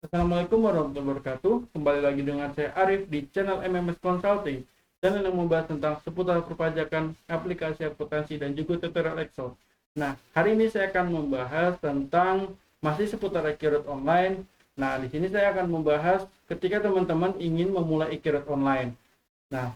Assalamualaikum warahmatullahi wabarakatuh. Kembali lagi dengan saya Arif di channel MMS Consulting, channel yang membahas tentang seputar perpajakan, aplikasi akuntansi, dan juga tutorial Excel. Nah, hari ini saya akan membahas tentang masih seputar e-kirut online. Nah, di sini saya akan membahas ketika teman-teman ingin memulai e-kirut online. Nah,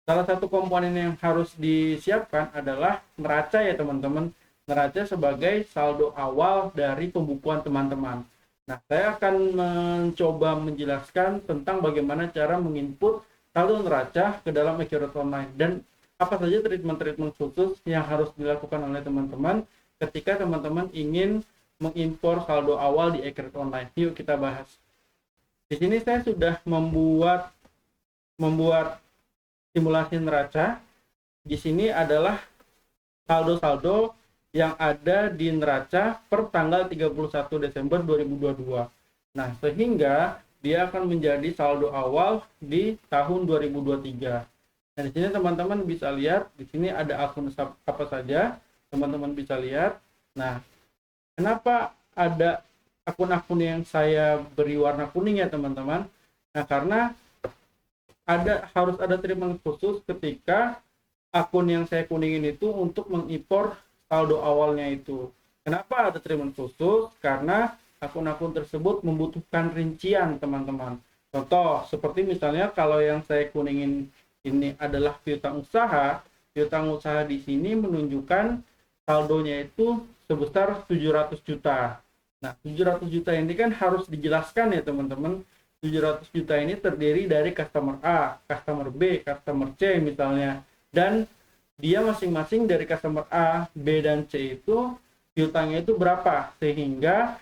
salah satu komponen yang harus disiapkan adalah neraca ya teman-teman. Neraca sebagai saldo awal dari pembukuan teman-teman. Nah, saya akan mencoba menjelaskan tentang bagaimana cara menginput saldo neraca ke dalam e-kirut online dan apa saja treatment-treatment khusus yang harus dilakukan oleh teman-teman ketika teman-teman ingin mengimpor saldo awal di e-kirut online. Yuk kita bahas. Di sini saya sudah membuat simulasi neraca. Di sini adalah saldo-saldo yang ada di neraca per tanggal 31 Desember 2022. Nah, sehingga dia akan menjadi saldo awal di tahun 2023. Nah, di sini teman-teman bisa lihat, di sini ada akun apa saja, teman-teman bisa lihat. Nah, kenapa ada akun-akun yang saya beri warna kuning ya teman-teman? Nah, karena harus ada treatment khusus ketika akun yang saya kuningin itu untuk mengimpor saldo awalnya itu. Kenapa ada treatment khusus? Karena akun-akun tersebut membutuhkan rincian teman-teman. Contoh seperti misalnya kalau yang saya kuningin ini adalah piutang usaha. Piutang usaha di sini menunjukkan saldonya itu sebesar 700 juta. Nah, 700 juta ini kan harus dijelaskan ya teman-teman. 700 juta ini terdiri dari customer A, customer B, customer C misalnya. Dan dia masing-masing dari customer A, B, dan C itu piutangnya itu berapa. Sehingga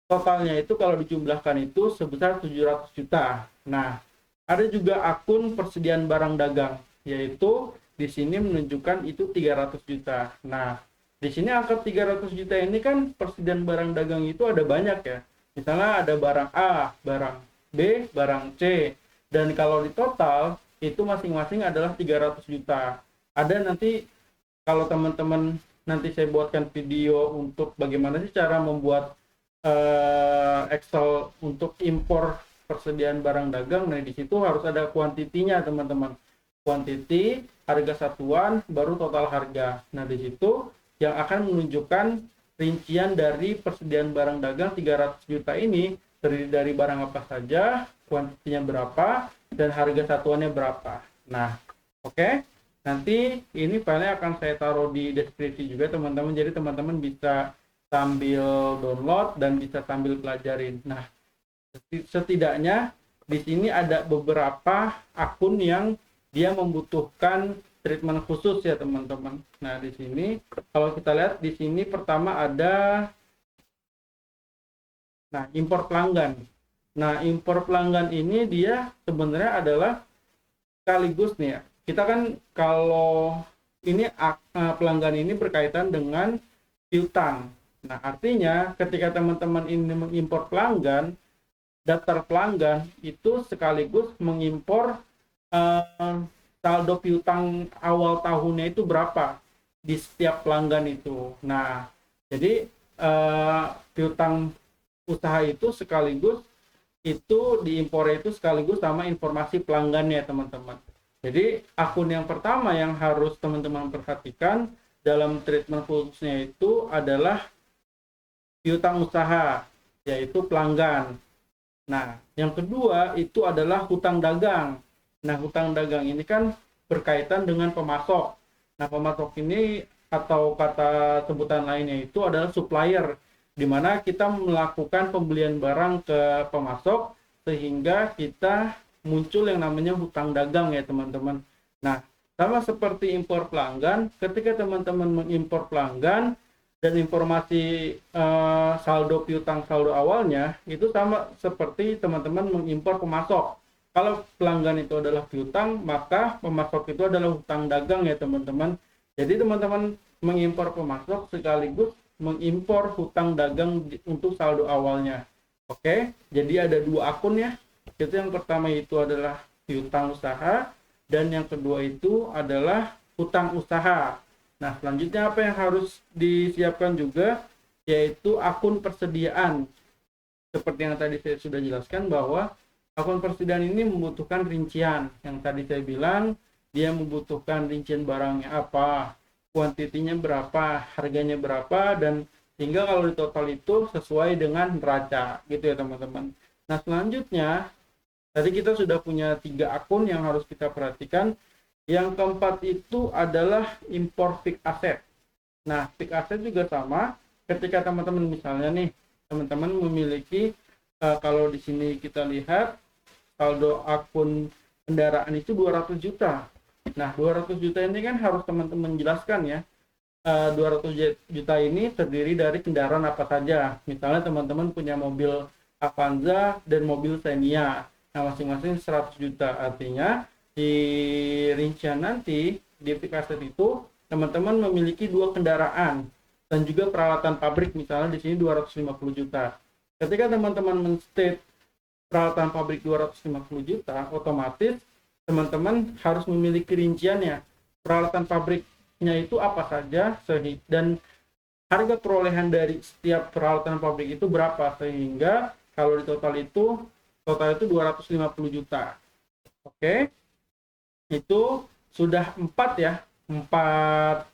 totalnya itu kalau dijumlahkan itu sebesar 700 juta. Nah, ada juga akun persediaan barang dagang, yaitu di sini menunjukkan itu 300 juta. Nah, di sini angka 300 juta ini kan persediaan barang dagang itu ada banyak ya. Misalnya ada barang A, barang B, barang C. Dan kalau di total itu masing-masing adalah 300 juta. Ada nanti kalau teman-teman nanti saya buatkan video untuk bagaimana sih cara membuat Excel untuk impor persediaan barang dagang. Nah, di situ harus ada kuantitinya teman-teman. Kuantiti, harga satuan, baru total harga. Nah, di situ yang akan menunjukkan rincian dari persediaan barang dagang 300 juta ini terdiri dari barang apa saja, kuantitinya berapa, dan harga satuannya berapa. Nah, oke. Nanti ini filenya akan saya taruh di deskripsi juga teman-teman. Jadi teman-teman bisa sambil download dan bisa sambil pelajarin. Nah, setidaknya di sini ada beberapa akun yang dia membutuhkan treatment khusus ya teman-teman. Nah, di sini kalau kita lihat di sini pertama ada impor pelanggan. Nah, impor pelanggan ini dia sebenarnya adalah sekaligus nih ya. Kita kan kalau ini pelanggan ini berkaitan dengan piutang. Nah, artinya ketika teman-teman ini mengimpor pelanggan, daftar pelanggan itu sekaligus mengimpor saldo piutang awal tahunnya itu berapa di setiap pelanggan itu. Nah, jadi piutang usaha itu sekaligus itu diimpor itu sekaligus sama informasi pelanggannya teman-teman. Jadi akun yang pertama yang harus teman-teman perhatikan dalam treatment khususnya itu adalah piutang usaha, yaitu pelanggan. Nah, yang kedua itu adalah hutang dagang. Nah, hutang dagang ini kan berkaitan dengan pemasok. Nah, pemasok ini atau kata sebutan lainnya itu adalah supplier, di mana kita melakukan pembelian barang ke pemasok sehingga kita muncul yang namanya hutang dagang ya teman-teman. Nah, sama seperti impor pelanggan, ketika teman-teman mengimpor pelanggan dan informasi saldo piutang saldo awalnya itu sama seperti teman-teman mengimpor pemasok. Kalau pelanggan itu adalah piutang, maka pemasok itu adalah hutang dagang ya teman-teman. Jadi teman-teman mengimpor pemasok sekaligus mengimpor hutang dagang untuk saldo awalnya. Oke, jadi ada dua akun ya. Itu yang pertama itu adalah piutang usaha dan yang kedua itu adalah hutang usaha. Nah, selanjutnya apa yang harus disiapkan juga yaitu akun persediaan. seperti yang tadi saya sudah jelaskan bahwa akun persediaan ini membutuhkan rincian. Yang tadi saya bilang, dia membutuhkan rincian barangnya apa, kuantitinya berapa, harganya berapa, dan sehingga kalau di total itu sesuai dengan neraca gitu ya teman-teman. Nah selanjutnya, tadi kita sudah punya 3 akun yang harus kita perhatikan. Yang keempat itu adalah impor fixed asset. Nah, fixed asset juga sama. Ketika teman-teman misalnya nih, teman-teman memiliki kalau di sini kita lihat saldo akun kendaraan itu 200 juta. Nah, 200 juta ini kan harus teman-teman jelaskan ya. 200 juta ini terdiri dari kendaraan apa saja. Misalnya teman-teman punya mobil Avanza dan mobil Xenia. Nah, masing-masing 100 juta. Artinya di rincian nanti di fixed asset itu teman-teman memiliki 2 kendaraan dan juga peralatan pabrik, misalnya di sini 250 juta. Ketika teman-teman men-state peralatan pabrik 250 juta, otomatis teman-teman harus memiliki rinciannya. Peralatan pabriknya itu apa saja dan harga perolehan dari setiap peralatan pabrik itu berapa, sehingga kalau di total itu 250 juta. Oke. Itu sudah 4 ya, 4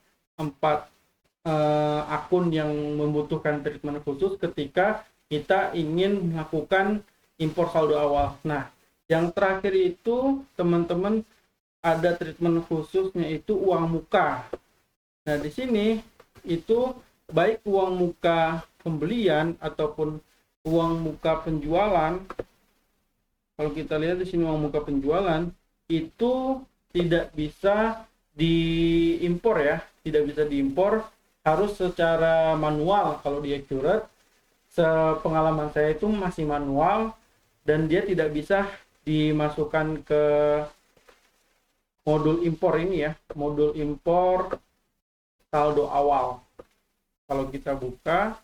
akun yang membutuhkan treatment khusus ketika kita ingin melakukan impor saldo awal. Nah, yang terakhir itu teman-teman ada treatment khususnya itu uang muka. Nah, di sini itu baik uang muka pembelian ataupun uang muka penjualan. Kalau kita lihat di sini uang muka penjualan itu tidak bisa diimpor ya, tidak bisa diimpor, harus secara manual. Kalau dia curhat, sepengalaman saya itu masih manual dan dia tidak bisa dimasukkan ke modul impor ini ya, modul impor saldo awal. Kalau kita buka,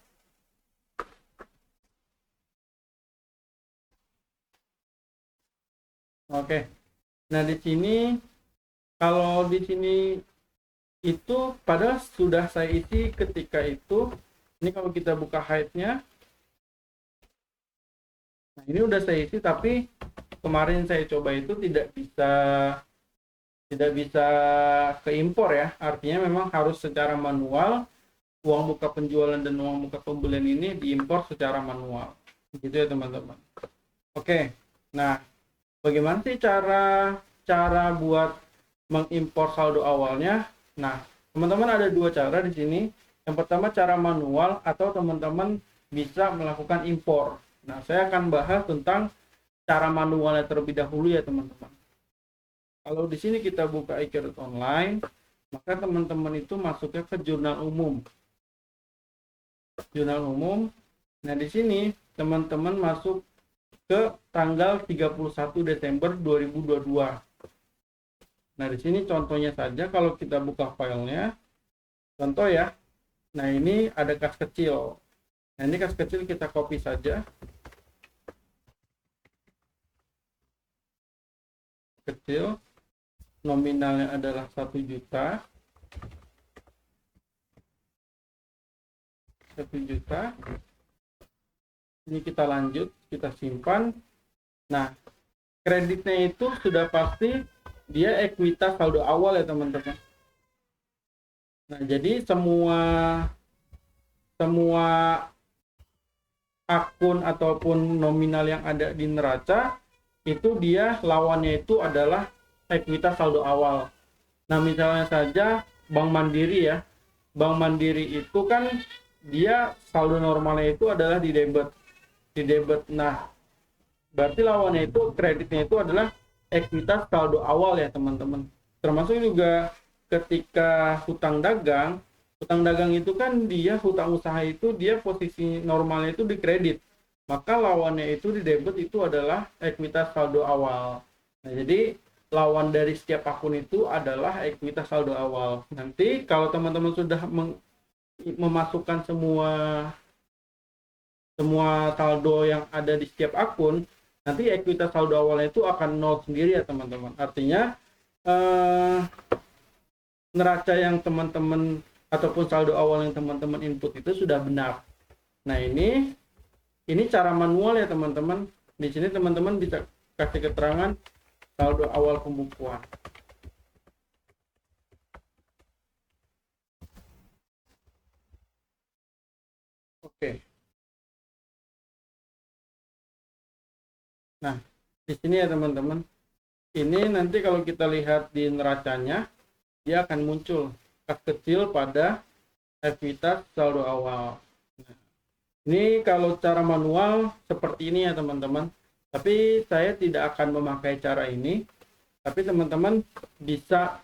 oke. Nah, di sini kalau di sini itu padahal sudah saya isi ketika itu. Ini kalau kita buka hide-nya. Nah, ini udah saya isi tapi kemarin saya coba itu tidak bisa keimpor ya. Artinya memang harus secara manual uang muka penjualan dan uang muka pembelian ini diimpor secara manual. Gitu ya, teman-teman. Oke. Nah, bagaimana sih cara buat mengimpor saldo awalnya? Nah, teman-teman ada 2 cara di sini. Yang pertama cara manual atau teman-teman bisa melakukan impor. Nah, saya akan bahas tentang cara manualnya terlebih dahulu ya, teman-teman. Kalau di sini kita buka e-kredit online, maka teman-teman itu masuknya ke jurnal umum. Jurnal umum. Nah, di sini teman-teman masuk ke tanggal 31 Desember 2022. Nah, di sini contohnya saja kalau kita buka filenya, contoh ya. Nah, ini ada kas kecil. Nah, ini kas kecil kita copy saja. Kecil, nominalnya adalah 1 juta. 1 juta. Ini kita lanjut, kita simpan. Nah, kreditnya itu sudah pasti dia ekuitas saldo awal ya, teman-teman. Nah, jadi semua akun ataupun nominal yang ada di neraca itu dia lawannya itu adalah ekuitas saldo awal. Nah, misalnya saja Bank Mandiri ya. Bank Mandiri itu kan dia saldo normalnya itu adalah di debit. Nah, berarti lawannya itu kreditnya itu adalah ekuitas saldo awal ya, teman-teman. Termasuk juga ketika hutang dagang itu kan dia hutang usaha itu dia posisi normalnya itu di kredit, maka lawannya itu di debit itu adalah ekuitas saldo awal. Nah, jadi lawan dari setiap akun itu adalah ekuitas saldo awal. Nanti kalau teman-teman sudah memasukkan semua saldo yang ada di setiap akun, nanti ekuitas saldo awalnya itu akan nol sendiri ya, teman-teman. Artinya neraca yang teman-teman ataupun saldo awal yang teman-teman input itu sudah benar. Nah, ini Ini cara manual ya teman-teman. Di sini teman-teman bisa kasih keterangan saldo awal pembukuan. Oke. Nah, di sini ya teman-teman. Ini nanti kalau kita lihat di neracanya, dia akan muncul kas kecil pada ekuitas saldo awal. Nah, ini kalau cara manual seperti ini ya teman-teman. Tapi saya tidak akan memakai cara ini. Tapi teman-teman bisa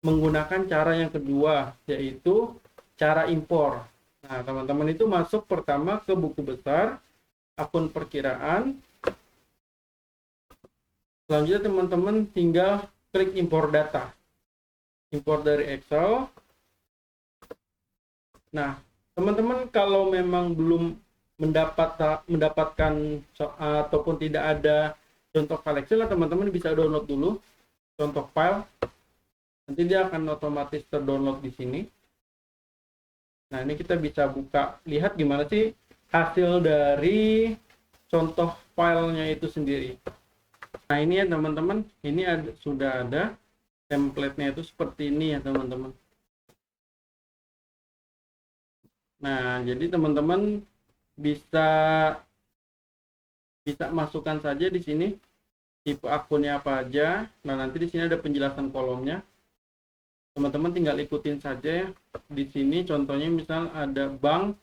menggunakan cara yang kedua, yaitu cara impor. Nah, teman-teman itu masuk pertama ke buku besar, akun perkiraan. Selanjutnya teman-teman tinggal klik impor data. Impor dari Excel. Nah, teman-teman kalau memang belum mendapatkan ataupun tidak ada contoh file Excel, teman-teman bisa download dulu contoh file. Nanti dia akan otomatis terdownload di sini. Nah, ini kita bisa buka, lihat gimana sih hasil dari contoh filenya itu sendiri. Nah, ini ya teman-teman, ini sudah ada template-nya itu seperti ini ya teman-teman. Nah, jadi teman-teman bisa masukkan saja di sini tipe akunnya apa aja. Nah, nanti di sini ada penjelasan kolomnya. Teman-teman tinggal ikutin saja ya. Di sini contohnya misal ada bank,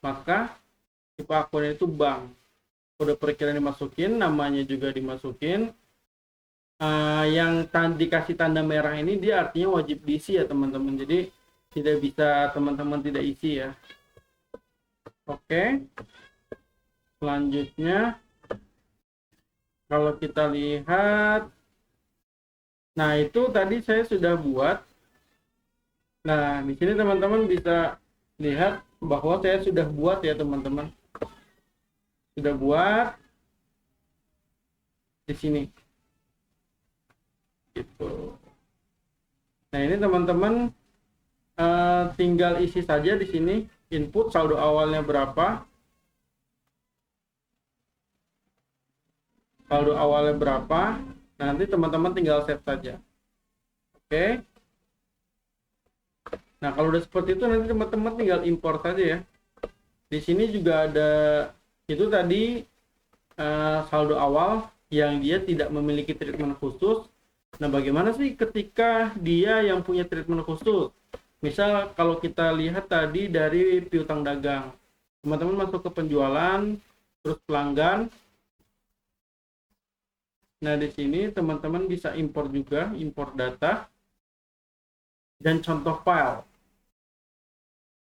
maka tipe akunnya itu bank. Kode perkiraan dimasukin, namanya juga dimasukin. Yang dikasih tanda merah ini dia artinya wajib diisi ya teman-teman. Jadi tidak bisa teman-teman tidak isi ya. Oke. Selanjutnya kalau kita lihat, nah itu tadi saya sudah buat. Nah, di sini teman-teman bisa lihat bahwa saya sudah buat ya teman-teman. Sudah buat di sini. Gitu. Nah, ini teman-teman tinggal isi saja di sini input saldo awalnya berapa. Saldo awalnya berapa. Nanti teman-teman tinggal save saja. Oke. Nah, kalau udah seperti itu nanti teman-teman tinggal impor saja ya. Di sini juga ada itu tadi saldo awal yang dia tidak memiliki treatment khusus. Nah, bagaimana sih ketika dia yang punya treatment khusus? Misal kalau kita lihat tadi dari piutang dagang. Teman-teman masuk ke penjualan, terus pelanggan. Nah, di sini teman-teman bisa impor juga, impor data dan contoh file.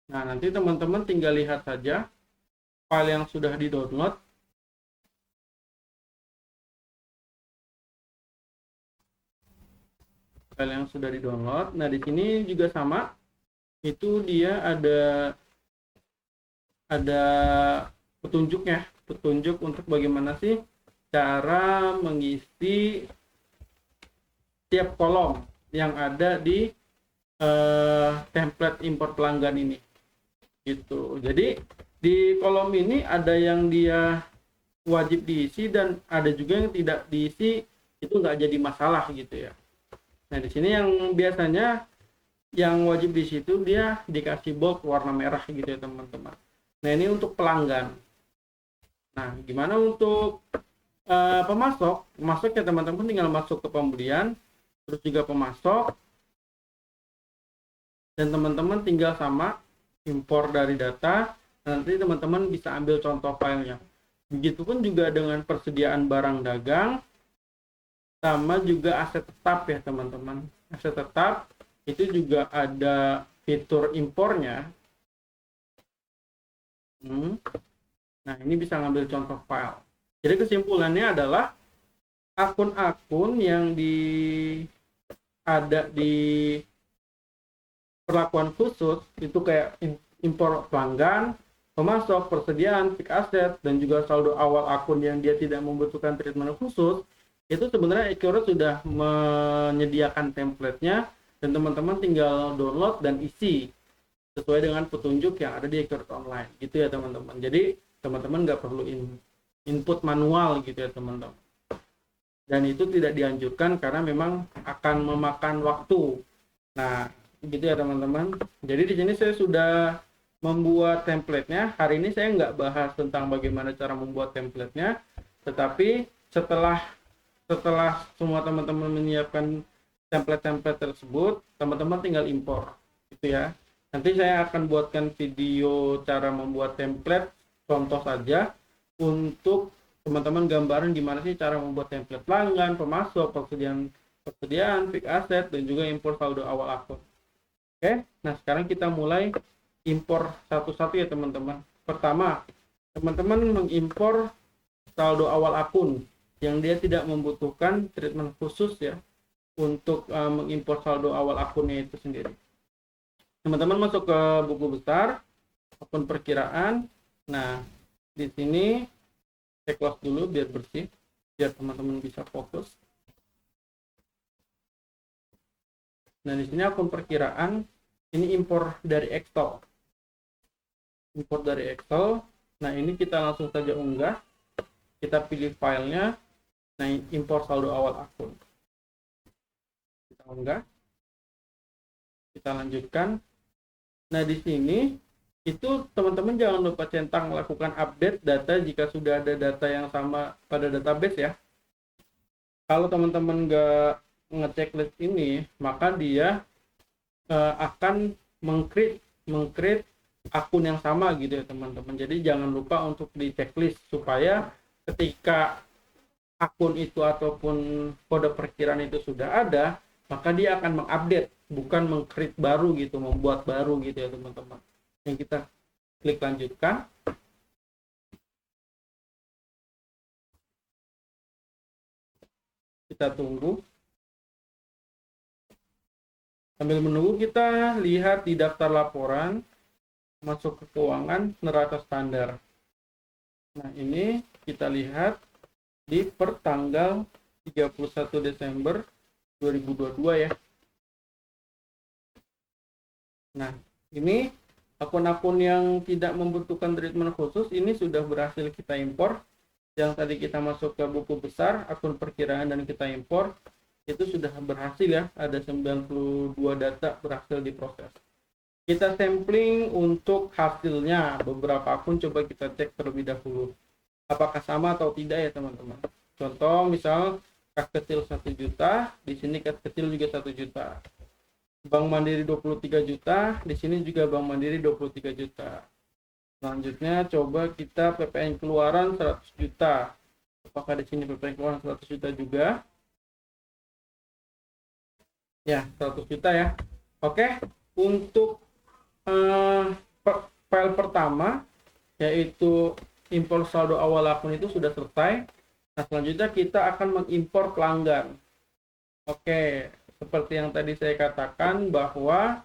Nah, nanti teman-teman tinggal lihat saja file yang sudah di-download. File yang sudah di-download. Nah, di sini juga sama. Itu dia ada petunjuknya, petunjuk untuk bagaimana sih cara mengisi tiap kolom yang ada di template impor pelanggan ini gitu. Jadi di kolom ini ada yang dia wajib diisi dan ada juga yang tidak diisi, itu nggak jadi masalah gitu ya. Nah, di sini yang biasanya yang wajib di situ dia dikasih bold warna merah gitu ya teman-teman. Nah, ini untuk pelanggan. Nah, gimana untuk pemasok? Pemasok ya teman-teman tinggal masuk ke pembelian, terus juga pemasok, dan teman-teman tinggal sama impor dari data. Nanti teman-teman bisa ambil contoh filenya. Begitupun juga dengan persediaan barang dagang, sama juga aset tetap ya teman-teman. Aset tetap itu juga ada fitur impornya. Nah, ini bisa ngambil contoh file. Jadi kesimpulannya adalah akun-akun yang ada di perlakuan khusus itu kayak impor pelanggan, pemasok, persediaan, fix aset, dan juga saldo awal akun yang dia tidak membutuhkan treatment khusus, itu sebenarnya Accurate sudah menyediakan template-nya dan teman-teman tinggal download dan isi sesuai dengan petunjuk yang ada di Accurate Online gitu ya teman-teman. Jadi teman-teman nggak perlu input manual gitu ya teman-teman. Dan itu tidak dianjurkan karena memang akan memakan waktu. Nah, gitu ya teman-teman. Jadi di sini saya sudah membuat template-nya. Hari ini saya nggak bahas tentang bagaimana cara membuat template-nya, tetapi setelah semua teman-teman menyiapkan template-template tersebut, teman-teman tinggal impor gitu ya. Nanti saya akan buatkan video cara membuat template contoh saja untuk teman-teman gambaran gimana sih cara membuat template pelanggan, pemasok, persediaan, fixed asset, dan juga impor saldo awal akun. Oke, nah sekarang kita mulai impor satu-satu ya teman-teman. Pertama, teman-teman mengimpor saldo awal akun yang dia tidak membutuhkan treatment khusus ya untuk mengimpor saldo awal akunnya itu sendiri. Teman-teman masuk ke buku besar, akun perkiraan. Nah, di sini saya close dulu biar bersih, biar teman-teman bisa fokus. Nah, di sini akun perkiraan, ini impor dari Excel. Impor dari Excel. Nah, ini kita langsung saja unggah. Kita pilih filenya. Nah, impor saldo awal akun. Kita unggah. Kita lanjutkan. Nah, di sini itu teman-teman jangan lupa centang melakukan update data jika sudah ada data yang sama pada database ya. Kalau teman-teman nggak ngechecklist ini, maka dia akan mengcreate akun yang sama gitu ya teman-teman. Jadi jangan lupa untuk di checklist supaya ketika akun itu ataupun kode perkiraan itu sudah ada, maka dia akan mengupdate, bukan mengcreate baru gitu, membuat baru gitu ya teman-teman. Yang kita klik lanjutkan. Kita tunggu. Sambil menunggu kita lihat di daftar laporan, masuk ke keuangan neraca standar. Nah, ini kita lihat di pertanggal 31 Desember 2022 ya. Nah, ini akun-akun yang tidak membutuhkan treatment khusus ini sudah berhasil kita impor. Yang tadi kita masuk ke buku besar, akun perkiraan dan kita impor, itu sudah berhasil ya, ada 92 data berhasil diproses. Kita sampling untuk hasilnya, beberapa akun coba kita cek terlebih dahulu. Apakah sama atau tidak ya teman-teman. Contoh misal kas kecil 1 juta, di sini kas kecil juga 1 juta. Bank Mandiri 23 juta, di sini juga Bank Mandiri 23 juta. Selanjutnya coba kita PPN keluaran 100 juta. Apakah di sini PPN keluaran 100 juta juga? Ya, 100 juta ya. Oke, untuk file pertama yaitu impor saldo awal akun itu sudah selesai. Nah, selanjutnya kita akan mengimpor pelanggan. Oke, seperti yang tadi saya katakan bahwa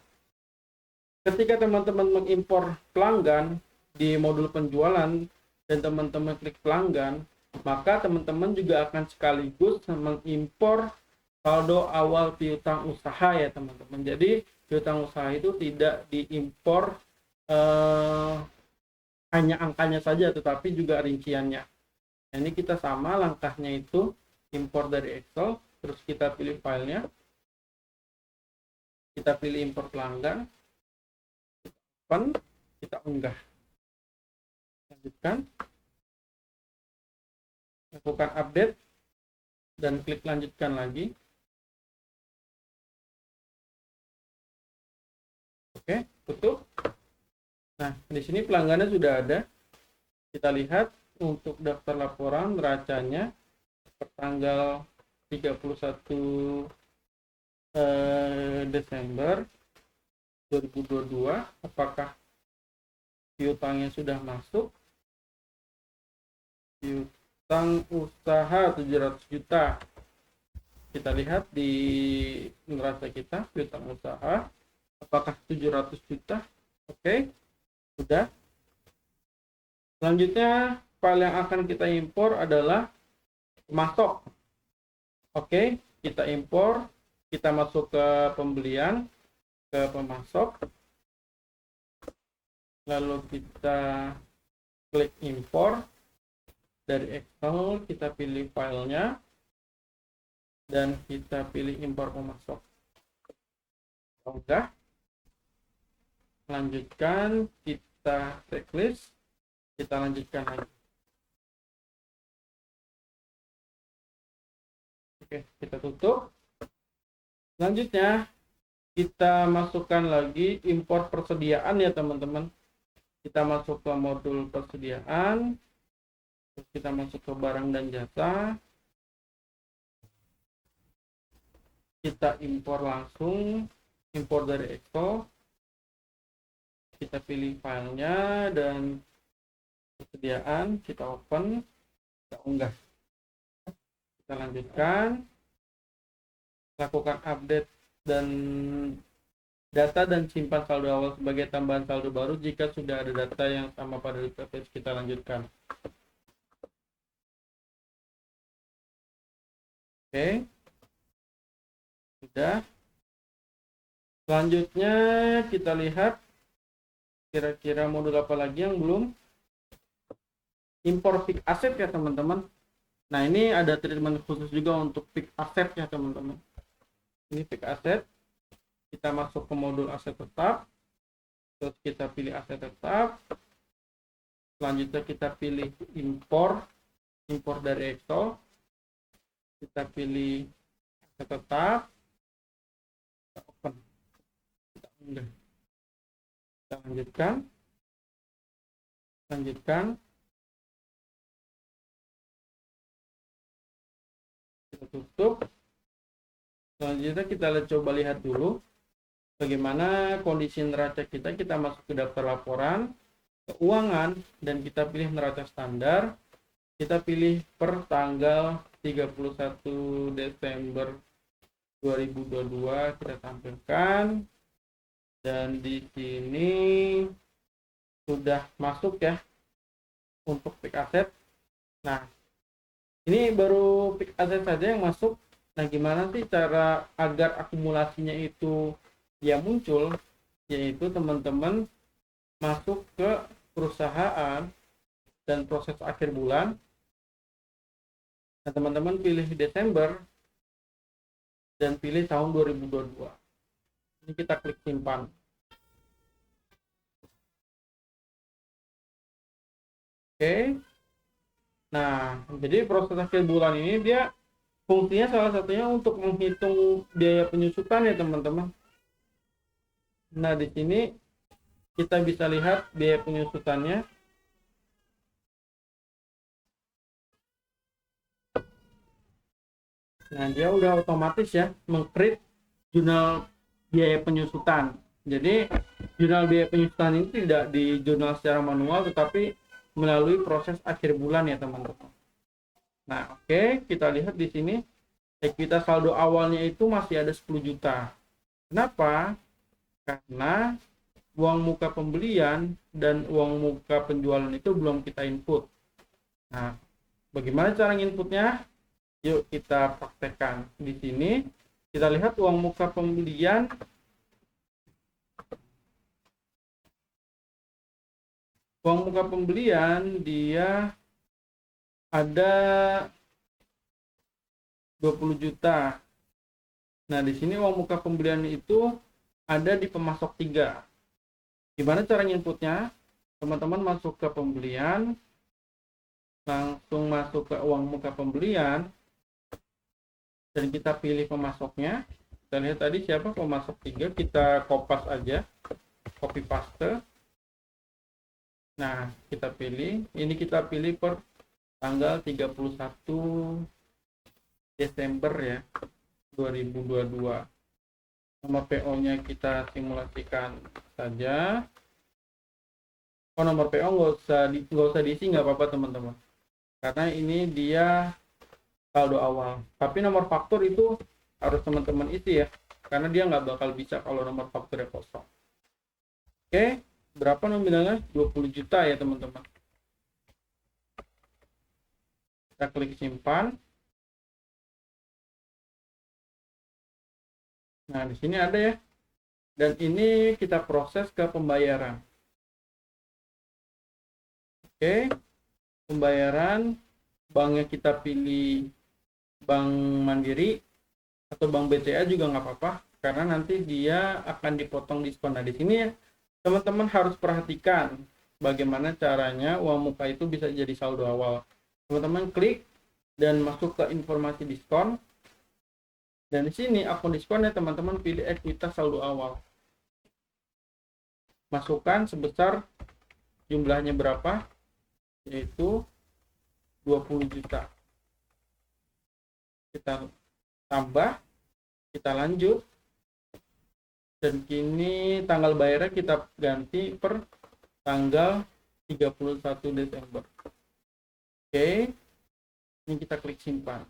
ketika teman-teman mengimpor pelanggan di modul penjualan dan teman-teman klik pelanggan, maka teman-teman juga akan sekaligus mengimpor saldo awal piutang usaha ya teman-teman. Jadi piutang usaha itu tidak diimpor hanya angkanya saja, tetapi juga rinciannya. Nah, ini kita sama langkahnya itu impor dari Excel, terus kita pilih filenya, kita pilih impor pelanggan, kita unggah, lanjutkan, lakukan update, dan klik lanjutkan lagi. Oke, tutup. Nah, di sini pelanggannya sudah ada. Kita lihat untuk daftar laporan neracanya pertanggal 31 Desember 2022. Apakah piutangnya sudah masuk? Piutang usaha 700 juta. Kita lihat di neraca kita, piutang usaha. Apakah 700 juta? Oke, sudah. Selanjutnya, file yang akan kita impor adalah pemasok. Oke, kita impor. Kita masuk ke pembelian, ke pemasok. Lalu kita klik impor dari Excel, kita pilih filenya dan kita pilih impor pemasok. Udah, lanjutkan, kita checklist, kita lanjutkan lagi. Oke, kita tutup. Selanjutnya kita masukkan lagi import persediaan ya teman-teman. Kita masuk ke modul persediaan, terus kita masuk ke barang dan jasa, kita impor langsung, impor dari Excel, kita pilih filenya dan persediaan, kita open, kita unggah. Kita lanjutkan, lakukan update dan data dan simpan saldo awal sebagai tambahan saldo baru jika sudah ada data yang sama pada database. Kita lanjutkan. Oke, sudah. Selanjutnya kita lihat kira-kira modul apa lagi yang belum. Impor fixed asset ya teman-teman. Nah, ini ada treatment khusus juga untuk fixed asset ya teman-teman. Ini fixed asset. Kita masuk ke modul aset tetap, terus kita pilih aset tetap. Selanjutnya kita pilih impor dari Excel. Kita pilih aset tetap, kita open, kita unggah. Kita lanjutkan, kita tutup. Selanjutnya kita coba lihat dulu bagaimana kondisi neraca kita. Kita masuk ke daftar laporan keuangan dan kita pilih neraca standar. Kita pilih per tanggal 31 Desember 2022 kita tampilkan, dan di sini sudah masuk ya untuk fixed asset. Nah, ini baru fixed asset saja yang masuk. Nah, gimana sih cara agar akumulasinya itu ya muncul, yaitu teman-teman masuk ke perusahaan dan proses akhir bulan. Nah, teman-teman pilih Desember dan pilih tahun 2022. Ini kita klik simpan. Oke. Nah, jadi proses akhir bulan ini dia fungsinya salah satunya untuk menghitung biaya penyusutan ya teman-teman. Nah, di sini kita bisa lihat biaya penyusutannya. Nah, dia udah otomatis ya meng-create jurnal biaya penyusutan. Jadi, jurnal biaya penyusutan ini tidak di jurnal secara manual, tetapi melalui proses akhir bulan ya teman-teman. Nah, oke, kita lihat di sini ekuitas saldo awalnya itu masih ada 10 juta. Kenapa? Karena uang muka pembelian dan uang muka penjualan itu belum kita input. Nah, bagaimana cara inputnya? Yuk kita praktekkan. Di sini kita lihat uang muka pembelian dia ada 20 juta. Nah, di sini uang muka pembelian itu ada di pemasok 3. Gimana cara inputnya? Teman-teman masuk ke pembelian, langsung masuk ke uang muka pembelian, dan kita pilih pemasoknya. Kita lihat tadi siapa pemasok 3, kita kopas aja, copy paste. Nah, kita pilih, ini kita pilih per tanggal 31 Desember ya 2022. Nomor PO-nya kita simulasikan saja. Oh, nomor PO nggak usah diisi, nggak apa-apa teman-teman, karena ini dia saldo awal. Tapi nomor faktur itu harus teman-teman isi ya, karena dia nggak bakal bisa kalau nomor fakturnya kosong. Oke, berapa nominalnya? 20 juta ya teman-teman. Kita klik simpan. Nah, di sini ada ya. Dan ini kita proses ke pembayaran. Oke, pembayaran banknya kita pilih Bank Mandiri atau Bank BCA juga nggak apa-apa, karena nanti dia akan dipotong diskon. Nah, di sini ya teman-teman harus perhatikan bagaimana caranya uang muka itu bisa jadi saldo awal. Teman-teman klik dan masuk ke informasi diskon, dan di sini akun diskonnya teman-teman pilih ekuitas saldo awal, masukkan sebesar jumlahnya berapa, yaitu 20 juta. Kita tambah, kita lanjut, dan kini tanggal bayarnya kita ganti per tanggal 31 Desember. Oke, ini kita klik simpan.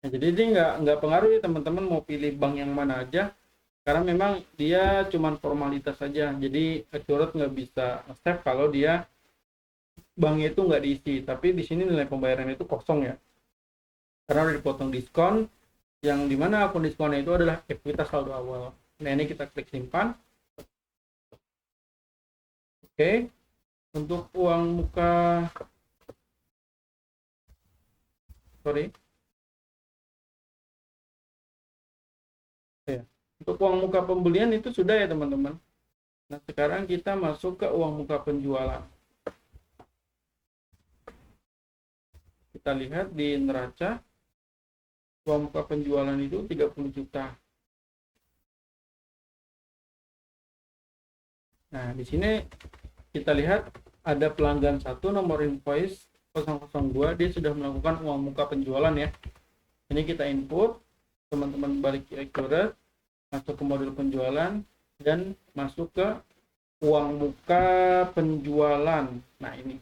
Nah, jadi ini nggak pengaruh ya teman-teman mau pilih bank yang mana aja, karena memang dia cuman formalitas saja. Jadi accurate nggak bisa save kalau dia banknya itu nggak diisi. Tapi di sini nilai pembayaran itu kosong ya, karena udah dipotong diskon, yang dimana akun diskonnya itu adalah ekuitas saldo awal. Nah, ini kita klik simpan. Oke, untuk uang muka, untuk uang muka pembelian itu sudah ya teman-teman. Nah, sekarang kita masuk ke uang muka penjualan. Kita lihat di neraca, uang muka penjualan itu 30 juta. Nah, di sini kita lihat ada pelanggan satu nomor invoice 002, dia sudah melakukan uang muka penjualan ya. Ini kita input, teman-teman balik ke accurate, masuk ke modul penjualan, dan masuk ke uang muka penjualan. Nah, ini.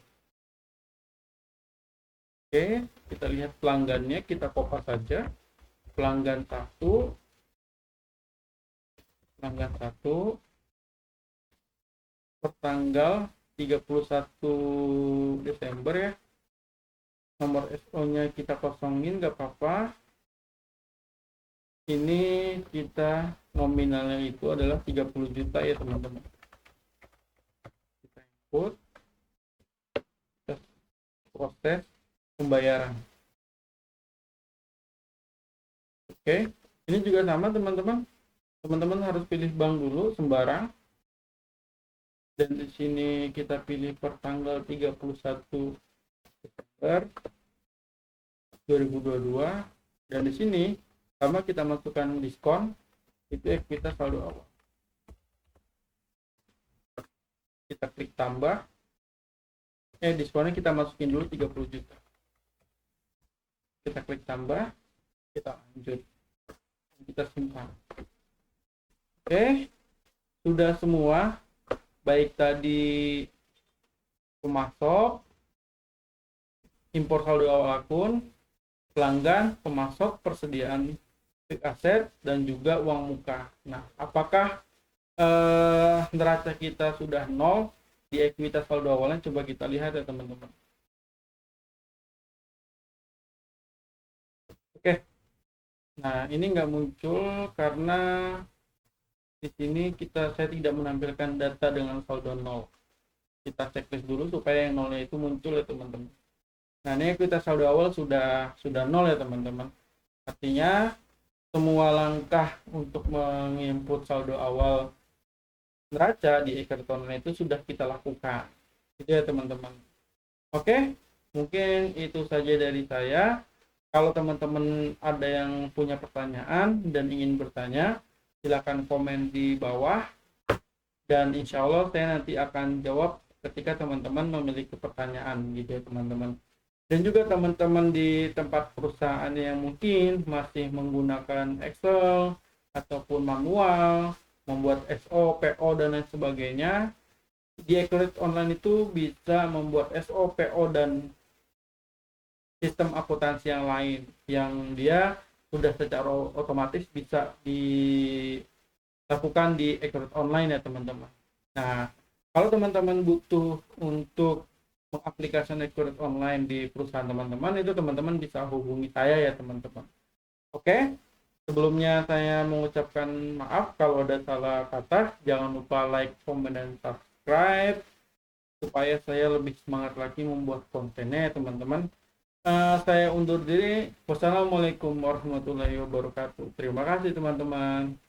Oke, kita lihat pelanggannya, kita kopas saja. Pelanggan 1, per tanggal 31 Desember ya. Nomor SO-nya kita kosongin, nggak apa-apa. Ini kita nominalnya itu adalah 30 juta ya teman-teman. Kita input, kita proses pembayaran. Oke, ini juga sama teman-teman. Teman-teman harus pilih bank dulu sembarang. Dan di sini kita pilih per tanggal 31 Desember 2022. Dan di sini sama kita masukkan diskon, itu ekuitas saldo awal. Kita klik tambah. Diskonnya kita masukin dulu 30 juta. Kita klik tambah, kita lanjut, kita simpan. Oke, sudah semua, baik tadi pemasok, impor saldo awal akun, pelanggan, pemasok, persediaan fixed aset, dan juga uang muka. Nah, apakah neraca kita sudah nol di ekuitas saldo awalnya? Coba kita lihat ya teman-teman. Oke, nah ini nggak muncul karena di sini saya tidak menampilkan data dengan saldo nol. Kita checklist dulu supaya yang nolnya itu muncul ya teman-teman. Nah, ini ekuitas saldo awal sudah nol ya teman-teman. Artinya semua langkah untuk menginput saldo awal neraca di e-karton itu sudah kita lakukan. Itu ya teman-teman. Oke, mungkin itu saja dari saya. Kalau teman-teman ada yang punya pertanyaan dan ingin bertanya, silakan komen di bawah, dan insya Allah saya nanti akan jawab ketika teman-teman memiliki pertanyaan gitu ya teman-teman. Dan juga teman-teman di tempat perusahaan yang mungkin masih menggunakan Excel ataupun manual, membuat SO, PO, dan lain sebagainya, di Accurate Online itu bisa membuat SO, PO, dan sistem akuntansi yang lain yang dia sudah secara otomatis bisa dilakukan di Accurate Online ya teman-teman. Nah, kalau teman-teman butuh untuk mengaplikasikan Accurate Online di perusahaan teman-teman, itu teman-teman bisa hubungi saya ya teman-teman. Oke, sebelumnya saya mengucapkan maaf kalau ada salah kata. Jangan lupa like, comment, dan subscribe. supaya saya lebih semangat lagi membuat kontennya ya teman-teman. Saya undur diri. Wassalamualaikum warahmatullahi wabarakatuh. Terima kasih teman-teman.